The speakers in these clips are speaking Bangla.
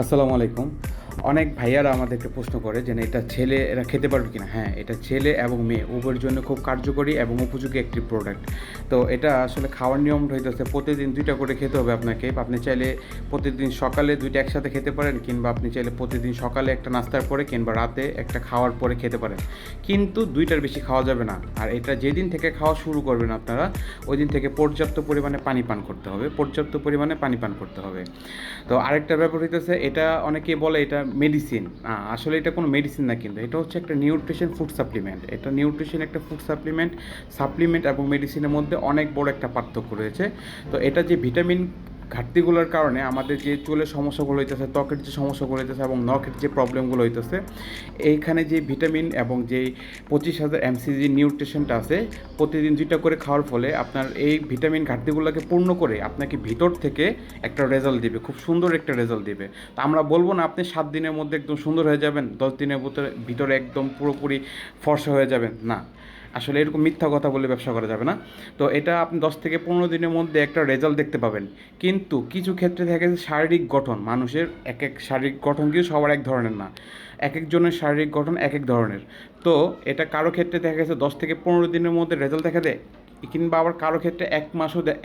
আসসালামু আলাইকুম। অনেক ভাইয়ারা আমাদেরকে প্রশ্ন করে যে না এটা ছেলে এরা খেতে পারবে কিনা? হ্যাঁ, এটা ছেলে এবং মেয়ে উভয়ের জন্য খুব কার্যকরী এবং উপযোগী একটি প্রোডাক্ট। তো এটা আসলে খাওয়ার নিয়মটা হইতেছে প্রতিদিন ২ টা করে খেতে হবে আপনাকে। আপনি চাইলে প্রতিদিন সকালে ২ টা একসাথে খেতে পারেন, কিংবা আপনি চাইলে প্রতিদিন সকালে একটা নাস্তার পরে কিংবা রাতে একটা খাওয়ার পরে খেতে পারেন। কিন্তু ২ টার বেশি খাওয়া যাবে না। আর এটা যেদিন থেকে খাওয়া শুরু করবেন আপনারা, ওইদিন থেকে পর্যাপ্ত পরিমাণে পানি পান করতে হবে। পর্যাপ্ত পরিমাণে পানি পান করতে হবে। তো আরেকটা ব্যাপার হইতেছে, এটা অনেকেই বলে এটা মেডিসিন। আসলে এটা কোনো মেডিসিন না, কিন্তু এটা হচ্ছে একটা নিউট্রিশন ফুড সাপ্লিমেন্ট। এটা নিউট্রিশন একটা ফুড সাপ্লিমেন্ট। সাপ্লিমেন্ট এবং মেডিসিনের মধ্যে অনেক বড় একটা পার্থক্য রয়েছে। তো এটা যে ভিটামিন ঘাটতিগুলোর কারণে আমাদের যে চুলের সমস্যাগুলো হইতেছে, ত্বকের যে সমস্যাগুলো হইতেছে এবং নখের যে প্রবলেমগুলো হইতেছে, এইখানে যে ভিটামিন এবং যেই 25,000 এমসিজি নিউট্রিশনটা আছে, প্রতিদিন 2 টা করে খাওয়ার ফলে আপনার এই ভিটামিন ঘাটতিগুলোকে পূর্ণ করে আপনাকে ভিতর থেকে একটা রেজাল্ট দিবে, খুব সুন্দর একটা রেজাল্ট দিবে। তো আমরা বলবো না আপনি 7 দিনের মধ্যে একদম সুন্দর হয়ে যাবেন, 10 দিনের ভিতরে একদম পুরোপুরি ফর্সা হয়ে যাবেন, না। আসলে এরকম মিথ্যা কথা বলে ব্যবসা করা যাবে না। তো এটা আপনি 10 থেকে 15 দিনের মধ্যে একটা রেজাল্ট দেখতে পাবেন। কিন্তু কিছু ক্ষেত্রে থাকে যে শারীরিক গঠন, মানুষের এক এক শারীরিক গঠন কিন্তু সবার এক ধরনের না। এক একজনের শারীরিক গঠন এক এক ধরনের। তো এটা কারো ক্ষেত্রে দেখা গেছে 10 থেকে 15 দিনের মধ্যে রেজাল্ট দেখা দেয়, কিংবা আবার কারো ক্ষেত্রে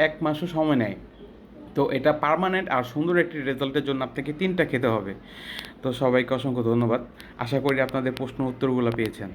1 মাসও সময় নেয়। তো এটা পার্মানেন্ট আর সুন্দর একটি রেজাল্টের জন্য আপনাকে 3 টা খেতে হবে। তো সবাইকে অসংখ্য ধন্যবাদ। আশা করি আপনাদের প্রশ্ন উত্তরগুলো পেয়েছেন।